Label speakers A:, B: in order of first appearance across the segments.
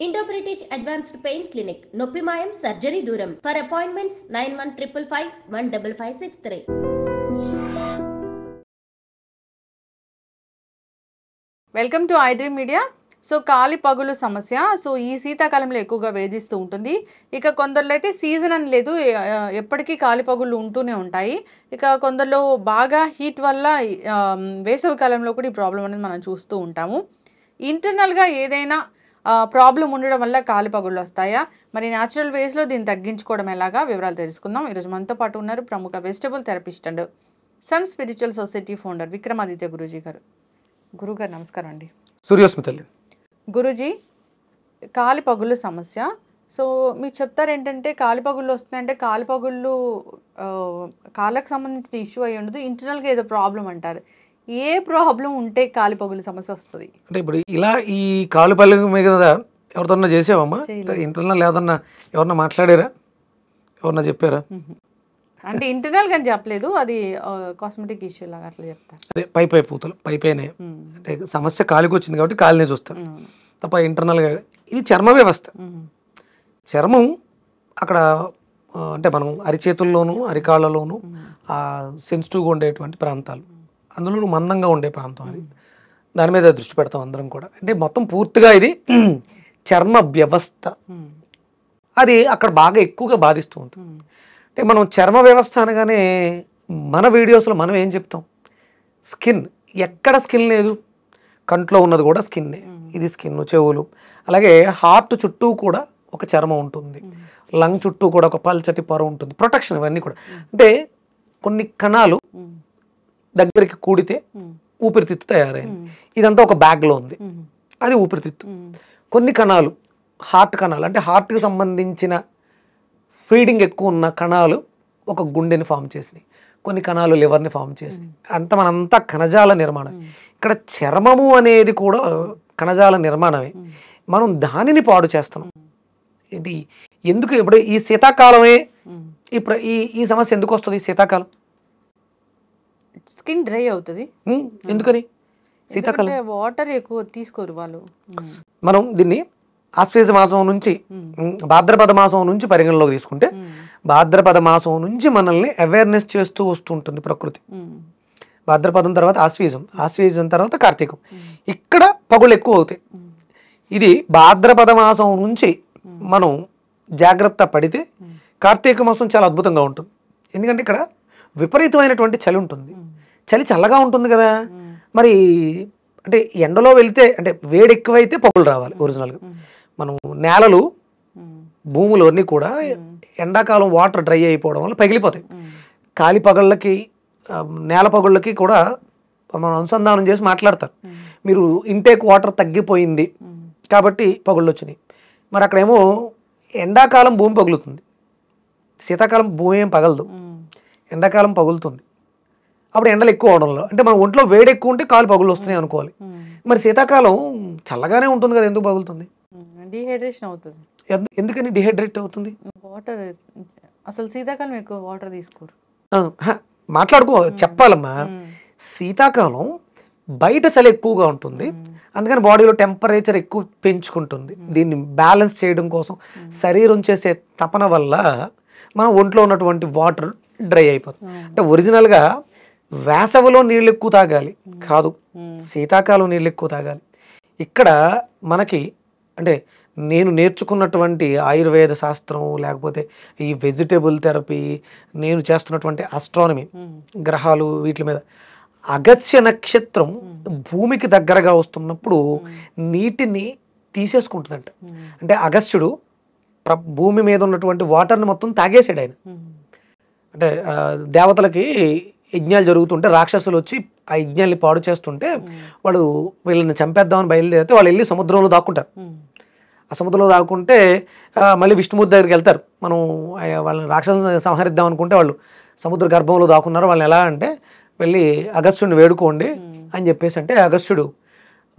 A: Indo British advanced pain clinic నొప్పి మాయం surgery దూరం for appointments 9155515563.
B: Welcome to iDream media. So కాలి పగులు సమస్య సో ఈ శీతాకాలంలో ఎక్కువగా వేధిస్తూ ఉంటుంది. ఇక కొందరిలో అయితే సీజన్ అని లేదు, ఎప్పటికీ కాలి పగులు ఉంటూనే ఉంటాయి. ఇక కొందరిలో బాగా హీట్ వల్ల వేసవి కాలంలో కూడా ఈ ప్రాబ్లం అనేది మనం చూస్తూ ఉంటాము. ఇంటర్నల్గా ఏదైనా ప్రాబ్లం ఉండడం వల్ల కాలి పగుళ్ళు వస్తాయా, మరి న్యాచురల్ వేస్లో దీన్ని తగ్గించుకోవడం ఎలాగా వివరాలు తెలుసుకుందాం. ఈరోజు మనతో పాటు ఉన్నారు ప్రముఖ vegetable therapist and sun spiritual society founder Vikramaditya Guruji గారు. గురుగారు నమస్కారం అండి.
C: సూర్యోస్మితల్లి.
B: గురూజీ, కాలి పగుళ్ళు సమస్య, సో మీరు చెప్తారు ఏంటంటే కాలి పగుళ్ళు వస్తున్నాయంటే కాలి పగుళ్ళు కాళ్ళకు సంబంధించిన ఇష్యూ అయ్యి ఉండదు, ఇంటర్నల్గా ఏదో ప్రాబ్లం అంటారు. ఏ ప్రాబ్లం ఉంటే కాలి పగులు సమస్య వస్తుంది?
C: అంటే ఇప్పుడు ఇలా ఈ కాలు పల్లె మీద ఎవరితోన్నా చేసావమ్మా? ఇంటర్నల్ ఏదన్నా ఎవరన్నా మాట్లాడారా, ఎవరన్నా చెప్పారా?
B: అంటే ఇంటర్నల్ గా చెప్పలేదు, అది కాస్మెటిక్ ఇష్యూ లాగా అట్లా చెప్తారు.
C: అదే పై పూతలు పైనే అంటే సమస్య కాలికి వచ్చింది కాబట్టి కాలినే చూస్తారు తప్ప ఇంటర్నల్గా. ఇది చర్మ వ్యవస్థ. చర్మం అక్కడ అంటే మనం అరిచేతుల్లోనూ అరికాళ్ళలోనూ సెన్సిటివ్గా ఉండేటువంటి ప్రాంతాలు, అందులో మందంగా ఉండే ప్రాంతం, అది దాని మీద దృష్టి పెడతాం అందరం కూడా. అంటే మొత్తం పూర్తిగా ఇది చర్మ వ్యవస్థ, అది అక్కడ బాగా ఎక్కువగా బాధిస్తూ ఉంటుంది. అంటే మనం చర్మ వ్యవస్థ అనగానే మన వీడియోస్లో మనం ఏం చెప్తాం? స్కిన్. ఎక్కడ స్కిన్ లేదు? కంట్లో ఉన్నది కూడా స్కిన్నే. ఇది స్కిన్, చెవులు, అలాగే హార్ట్ చుట్టూ కూడా ఒక చర్మం ఉంటుంది, లంగ్ చుట్టూ కూడా ఒక పల్చటి పొర ఉంటుంది, ప్రొటెక్షన్. ఇవన్నీ కూడా అంటే కొన్ని కణాలు దగ్గరికి కూడితే ఊపిరితిత్తు తయారైంది. ఇదంతా ఒక బ్యాగ్లో ఉంది, అది ఊపిరితిత్తు. కొన్ని కణాలు, హార్ట్ కణాలు అంటే హార్ట్కి సంబంధించిన ఫీడింగ్ ఎక్కువ ఉన్న కణాలు ఒక గుండెని ఫామ్ చేసినాయి, కొన్ని కణాలు లివర్ని ఫామ్ చేసినాయి. మనంతా కణజాల నిర్మాణం. ఇక్కడ చర్మము అనేది కూడా కణజాల నిర్మాణమే. మనం దానిని పాడు చేస్తున్నాం. ఇది ఎందుకు? ఇప్పుడు ఈ శీతాకాలమే ఈ సమస్య ఎందుకు వస్తుంది? శీతాకాలం
B: స్కిన్ డ్రై అవుతుంది.
C: ఎందుకని? శీతాకాలం
B: వాటర్ ఎక్కువ తీసుకోరు వాళ్ళు.
C: మనం దీన్ని ఆశ్వేజ మాసం నుంచి భాద్రపద మాసం నుంచి పరిగణలోకి తీసుకుంటే, భాద్రపద మాసం నుంచి మనల్ని అవేర్నెస్ చేస్తూ వస్తుంటుంది ప్రకృతి. భాద్రపదం తర్వాత ఆశ్వేజం, ఆశ్వేజం తర్వాత కార్తీకం, ఇక్కడ పగులు ఎక్కువ అవుతాయి. ఇది భాద్రపద మాసం నుంచి మనం జాగ్రత్త పడితే కార్తీక మాసం చాలా అద్భుతంగా ఉంటుంది. ఎందుకంటే ఇక్కడ విపరీతమైనటువంటి చలి ఉంటుంది, చలి చల్లగా ఉంటుంది కదా. మరి అంటే ఎండలో వెళితే అంటే వేడి ఎక్కువైతే పగులు రావాలి. ఒరిజినల్గా మనం నేలలు, భూములు అన్నీ కూడా ఎండాకాలం వాటర్ డ్రై అయిపోవడం వల్ల పగిలిపోతాయి. కాలి పగళ్ళకి, నేల పగుళ్ళకి కూడా మనం అనుసంధానం చేసి మాట్లాడతారు. మీరు ఇంటేక్ వాటర్ తగ్గిపోయింది కాబట్టి పగుళ్ళు వచ్చినాయి. మరి అక్కడేమో ఎండాకాలం భూమి పగులుతుంది, శీతాకాలం భూమి ఏం పగలదు, ఎండాకాలం పగులుతుంది. అప్పుడు ఎండలు ఎక్కువ అవడంలో అంటే మన ఒంట్లో వేడి ఎక్కువ ఉంటే కాలు పగులు వస్తున్నాయి అనుకోవాలి. మరి శీతాకాలం చల్లగానే ఉంటుంది కదా, ఎందుకు పగులుతుంది?
B: డిహైడ్రేషన్ అవుతుంది.
C: ఎందుకని డిహైడ్రేట్ అవుతుంది?
B: వాటర్ అసలు శీతాకాలం ఎక్కువ వాటర్ తీసుకోరు.
C: చెప్పాలమ్మా. శీతాకాలం బయట చలి ఎక్కువగా ఉంటుంది, అందుకని బాడీలో టెంపరేచర్ ఎక్కువ పెంచుకుంటుంది. దీన్ని బ్యాలెన్స్ చేయడం కోసం శరీరం చేసే తపన వల్ల మన ఒంట్లో ఉన్నటువంటి వాటర్ డ్రై అయిపోతుంది. అంటే ఒరిజినల్గా వేసవిలో నీళ్ళు ఎక్కువ తాగాలి కాదు, శీతాకాలం నీళ్ళు ఎక్కువ తాగాలి. ఇక్కడ మనకి అంటే నేను నేర్చుకున్నటువంటి ఆయుర్వేద శాస్త్రం, లేకపోతే ఈ వెజిటబుల్ థెరపీ, నేను చేస్తున్నటువంటి ఆస్ట్రానమీ, గ్రహాలు, వీటి మీద అగస్త్య నక్షత్రం భూమికి దగ్గరగా వస్తున్నప్పుడు నీటిని తీసేసుకుంటుందంట. అంటే అగస్త్యుడు భూమి మీద ఉన్నటువంటి వాటర్ని మొత్తం తాగేసాడు ఆయన. అంటే దేవతలకి యజ్ఞాలు జరుగుతుంటే రాక్షసులు వచ్చి ఆ యజ్ఞాల్ని పాడు చేస్తుంటే వాడు వీళ్ళని చంపేద్దామని బయలుదేరితే వాళ్ళు వెళ్ళి సముద్రంలో దాక్కుంటారు. ఆ సముద్రంలో దాక్కుంటే మళ్ళీ విష్ణుమూర్తి దగ్గరికి వెళ్తారు. మనం వాళ్ళని రాక్షసుని సంహరిద్దాం అనుకుంటే వాళ్ళు సముద్ర గర్భంలో దాక్కున్నారు. వాళ్ళని ఎలా అంటే వెళ్ళి అగస్త్యుడిని వేడుకోండి అని చెప్పేసి అంటే అగస్త్యుడు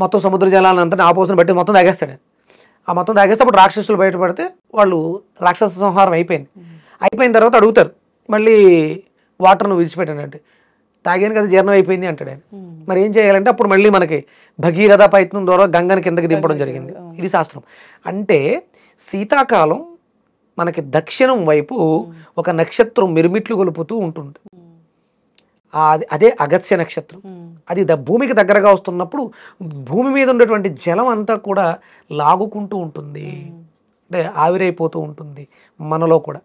C: మొత్తం సముద్ర జలాలను అంతా ఆపోసన బట్టి మొత్తం తాగేస్తాడు. ఆ మొత్తం తాగేస్తే అప్పుడు రాక్షసులు బయటపడితే వాళ్ళు రాక్షస సంహారం అయిపోయింది. అయిపోయిన తర్వాత అడుగుతారు మళ్ళీ వాటర్ను విడిచిపెట్టానంటే, తాగాను కదా జీర్ణం అయిపోయింది అంటాడు ఆయన. మరి ఏం చేయాలంటే అప్పుడు మళ్ళీ మనకి భగీరథ ప్రయత్నం ద్వారా గంగని కిందకి దింపడం జరిగింది. ఇది శాస్త్రం. అంటే శీతాకాలం మనకి దక్షిణం వైపు ఒక నక్షత్రం మిరుమిట్లు గొలుపుతూ ఉంటుంది. అదే అగస్త్య నక్షత్రం. అది భూమికి దగ్గరగా వస్తున్నప్పుడు భూమి మీద ఉండేటువంటి జలం అంతా కూడా లాగుకుంటూ ఉంటుంది, అంటే ఆవిరైపోతూ ఉంటుంది. మనలో కూడా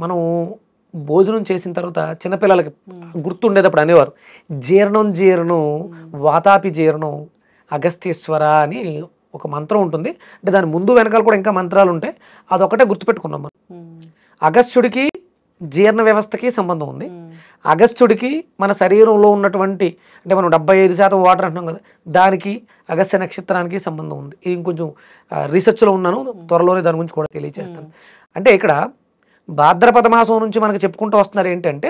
C: మనం భోజనం చేసిన తర్వాత చిన్నపిల్లలకి గుర్తుండేటప్పుడు అనేవారు, జీర్ణం వాతాపి జీర్ణం అగస్త్యేశ్వర అని ఒక మంత్రం ఉంటుంది. అంటే దాని ముందు వెనకాల కూడా ఇంకా మంత్రాలు ఉంటాయి. అదొకటే గుర్తుపెట్టుకున్నాం మనం. అగస్త్యుడికి జీర్ణ వ్యవస్థకి సంబంధం ఉంది. అగస్త్యుడికి మన శరీరంలో ఉన్నటువంటి, అంటే మనం 75% వాటర్ అంటున్నాం కదా, దానికి అగస్త్య నక్షత్రానికి సంబంధం ఉంది. ఇది ఇంకొంచెం రీసెర్చ్లో ఉన్నాను, త్వరలోనే దాని గురించి కూడా తెలియజేస్తాను. అంటే ఇక్కడ భాద్రపద మాసం నుంచి మనకు చెప్పుకుంటూ వస్తున్నారు ఏంటంటే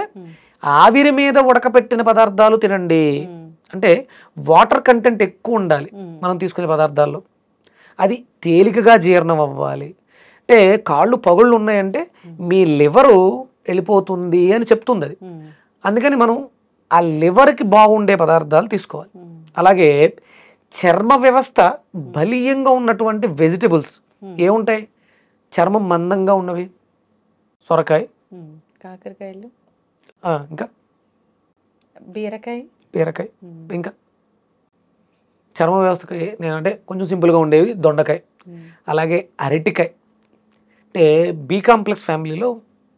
C: ఆవిరి మీద ఉడకపెట్టిన పదార్థాలు తినండి. అంటే వాటర్ కంటెంట్ ఎక్కువ ఉండాలి మనం తీసుకునే పదార్థాల్లో, అది తేలికగా జీర్ణం అవ్వాలి. అంటే కాళ్ళు పగుళ్ళు ఉన్నాయంటే మీ లివరు వెళ్ళిపోతుంది అని చెప్తుంది అది. అందుకని మనం ఆ లివర్కి బాగుండే పదార్థాలు తీసుకోవాలి. అలాగే చర్మ వ్యవస్థ బలీయంగా ఉన్నటువంటి వెజిటబుల్స్ ఏముంటాయి? చర్మం మందంగా ఉన్నవి సొరకాయ,
B: కాకరకాయలు,
C: ఇంకా
B: బీరకాయ,
C: ఇంకా చర్మ వ్యవస్థకి నేనంటే కొంచెం సింపుల్గా ఉండేవి దొండకాయ, అలాగే అరటికాయ. అంటే బి కాంప్లెక్స్ ఫ్యామిలీలో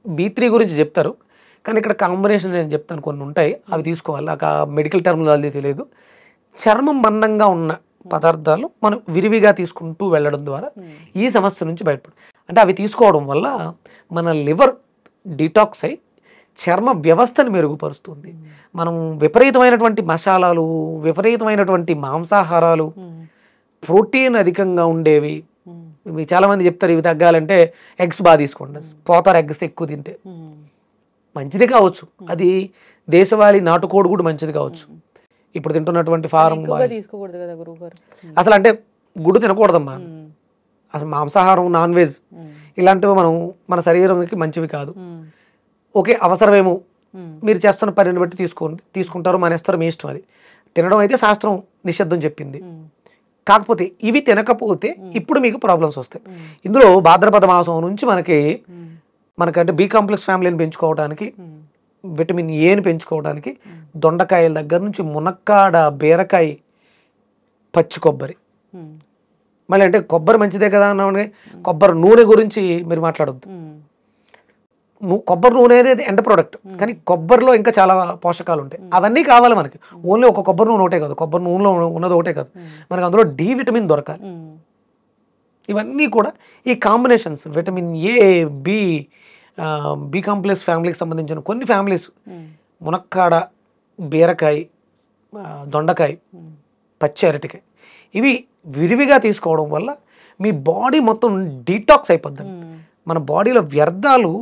C: B3 గురించి చెప్తారు, కానీ ఇక్కడ కాంబినేషన్ నేను చెప్తాను కొన్ని ఉంటాయి, అవి తీసుకోవాలి. నాకు మెడికల్ టర్మినాలజీ తెలియదు. చర్మం మందంగా ఉన్న పదార్థాలు మనం విరివిగా తీసుకుంటూ వెళ్ళడం ద్వారా ఈ సమస్య నుంచి బయటపడు. అంటే అవి తీసుకోవడం వల్ల మన లివర్ డిటాక్స్ అయి చర్మ వ్యవస్థను మెరుగుపరుస్తుంది. మనం విపరీతమైనటువంటి మసాలాలు, విపరీతమైనటువంటి మాంసాహారాలు, ప్రోటీన్ అధికంగా ఉండేవి, చాలామంది చెప్తారు ఇవి తగ్గాలంటే ఎగ్స్ బాగా తీసుకోండి, పోతారు ఎగ్స్ ఎక్కువ తింటే. మంచిది కావచ్చు, అది దేశవాళీ నాటుకోడి కూడా మంచిది కావచ్చు. ఇప్పుడు తింటున్నటువంటి ఫారం
B: తీసుకోకూడదు కదా గురువుగారు.
C: అసలు అంటే గుడ్డు తినకూడదమ్మా. అసలు మాంసాహారం, నాన్ వెజ్ ఇలాంటివి మన శరీరానికి మంచివి కాదు. ఓకే, అవసరమేమో మీరు చేస్తున్న పనిని బట్టి తీసుకుంటారు, మానేస్తారు, మీ ఇష్టం. అది తినడం అయితే శాస్త్రం నిషిద్ధం చెప్పింది. కాకపోతే ఇవి తినకపోతే ఇప్పుడు మీకు ప్రాబ్లమ్స్ వస్తాయి. ఇందులో భాద్రపద మాసం నుంచి మనకంటే బి కాంప్లెక్స్ ఫ్యామిలీని పెంచుకోవడానికి, విటమిన్ ఏని పెంచుకోవడానికి దొండకాయల దగ్గర నుంచి మునక్కాడ, బీరకాయ, పచ్చి కొబ్బరి. మళ్ళీ అంటే కొబ్బరి మంచిదే కదా అన్నా, కొబ్బరి నూనె గురించి మీరు మాట్లాడొద్దు. కొబ్బరి నూనె అనేది ఎండ్ ప్రోడక్ట్, కానీ కొబ్బరిలో ఇంకా చాలా పోషకాలు ఉంటాయి. అవన్నీ కావాలి మనకి. ఓన్లీ ఒక కొబ్బరి నూనె ఒకటే కాదు, కొబ్బరి నూనెలో ఉన్నది ఒకటే కాదు, మనకి అందులో డి విటమిన్ దొరకాలి. ఇవన్నీ కూడా ఈ combinations, vitamin A, B complex ఫ్యామిలీకి సంబంధించిన కొన్ని ఫ్యామిలీస్ మునక్కాడ, బీరకాయ, దొండకాయ, పచ్చి అరటికాయ, ఇవి విరివిగా తీసుకోవడం వల్ల మీ బాడీ మొత్తం డీటాక్స్ అయిపోద్ది. మన బాడీలో వ్యర్థాలు,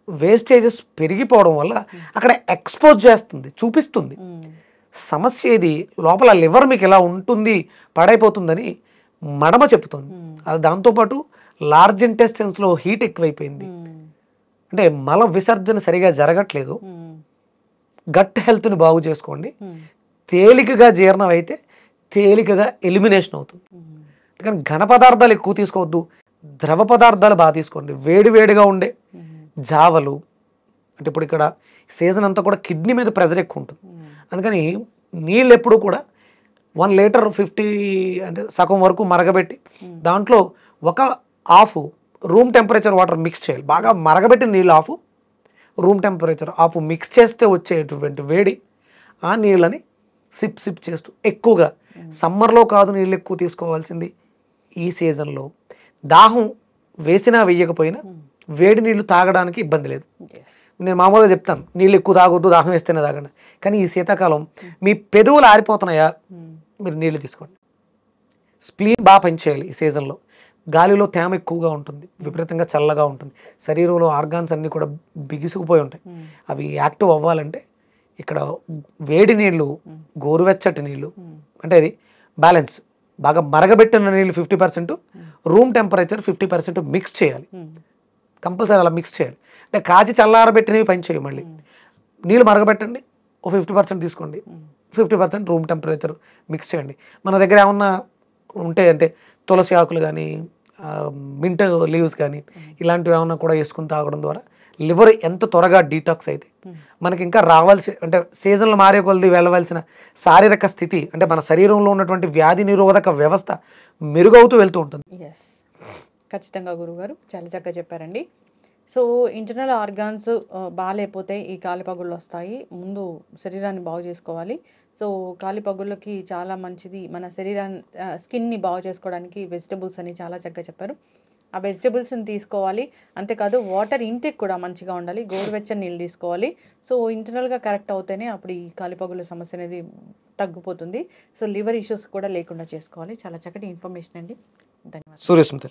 C: వేస్టేజెస్ పెరిగిపోవడం వల్ల అక్కడ ఎక్స్పోజ్ చేస్తుంది, చూపిస్తుంది. సమస్య ఇది లోపల లివర్ మీకు ఎలా ఉంటుంది, పాడైపోతుందని మడమ చెప్తుంది. అది దాంతోపాటు లార్జ్ ఇంటెస్టైన్స్లో హీట్ ఎక్కువైపోయింది, అంటే మల విసర్జన సరిగా జరగట్లేదు. గట్ హెల్త్ని బాగు చేసుకోండి. తేలికగా జీర్ణం అయితే తేలికగా ఎలిమినేషన్ అవుతుంది. కానీ ఘన పదార్థాలు ఎక్కువ తీసుకోవద్దు, ద్రవ పదార్థాలు బాగా తీసుకోండి. వేడివేడిగా ఉండే జావలు, అంటే ఇప్పుడు ఇక్కడ సీజన్ అంతా కూడా కిడ్నీ మీద ప్రెజర్ ఎక్కువ ఉంటుంది. అందుకని నీళ్ళు ఎప్పుడు కూడా 1 లీటర్ 50 అంటే సగం వరకు మరగబెట్టి దాంట్లో ఒక half room temperature water mix చేయాలి. బాగా మరగబెట్టిన నీళ్ళు half, room temperature half mix చేస్తే వచ్చేటువంటి వేడి, ఆ నీళ్ళని సిప్ చేస్తూ ఎక్కువగా, సమ్మర్లో కాదు నీళ్ళు ఎక్కువ తీసుకోవాల్సింది, ఈ సీజన్లో దాహం వేసినా వేయకపోయినా వేడి నీళ్ళు తాగడానికి ఇబ్బంది లేదు. నేను మామూలుగా చెప్తాను నీళ్ళు ఎక్కువ తాగొద్దు, దాహం వేస్తేనే తాగండి. కానీ ఈ శీతాకాలం మీ పెదవులు ఆరిపోతున్నాయా, మీరు నీళ్ళు తీసుకోండి. స్ప్లీన్ బాగా పనిచేయాలి ఈ సీజన్లో. గాలిలో తేమ ఎక్కువగా ఉంటుంది, విపరీతంగా చల్లగా ఉంటుంది, శరీరంలో ఆర్గాన్స్ అన్నీ కూడా బిగుసుకుపోయి ఉంటాయి. అవి యాక్టివ్ అవ్వాలంటే ఇక్కడ వేడి నీళ్ళు, గోరువెచ్చటి నీళ్ళు, అంటే అది బ్యాలెన్స్, బాగా మరగబెట్టిన నీళ్ళు 50%, రూమ్ టెంపరేచర్ 50% మిక్స్ చేయాలి. కంపల్సరీ అలా మిక్స్ చేయాలి. అంటే కాచి చల్లారబెట్టినవి పని చేయి. మళ్ళీ నీళ్ళు మరగబెట్టండి, ఓ 50% తీసుకోండి, 50% రూమ్ టెంపరేచర్ మిక్స్ చేయండి. మన దగ్గర ఏమన్నా ఉంటే అంటే తులసి ఆకులు కానీ మింట్ లీవ్స్ కానీ ఇలాంటివి ఏమన్నా కూడా వేసుకుని తాగడం ద్వారా లివర్ ఎంత త్వరగా డీటాక్స్ అయితే మనకి ఇంకా రావాల్సి అంటే సీజన్లు మారే కొలది వెళ్ళవలసిన శారీరక స్థితి అంటే మన శరీరంలో ఉన్నటువంటి వ్యాధి నిరోధక వ్యవస్థ మెరుగవుతూ వెళ్తూ ఉంటుంది.
B: ఎస్, ఖచ్చితంగా గురుగారు చాలా చక్కగా చెప్పారండి. సో ఇంటర్నల్ ఆర్గాన్స్ బాగాలేకపోతే ఈ కాలిపగుళ్ళు వస్తాయి. ముందు శరీరాన్ని బాగు చేసుకోవాలి. సో కాలిపగుళ్ళకి చాలా మంచిది మన శరీరాన్ని స్కిన్ని బాగు చేసుకోవడానికి వెజిటబుల్స్ అని చాలా చక్కగా చెప్పారు. ఆ వెజిటబుల్స్ని తీసుకోవాలి. అంతేకాదు వాటర్ ఇంటేక్ కూడా మంచిగా ఉండాలి. గోరువెచ్చని నీళ్ళు తీసుకోవాలి. సో ఇంటర్నల్గా కరెక్ట్ అవుతేనే అప్పుడు ఈ కాలిపగుళ్ళ సమస్య అనేది తగ్గిపోతుంది. సో లివర్ ఇష్యూస్ కూడా లేకుండా చేసుకోవాలి. చాలా చక్కటి ఇన్ఫర్మేషన్ అండి. ధన్యవాదాలు.
C: సూర్యస్మృతి.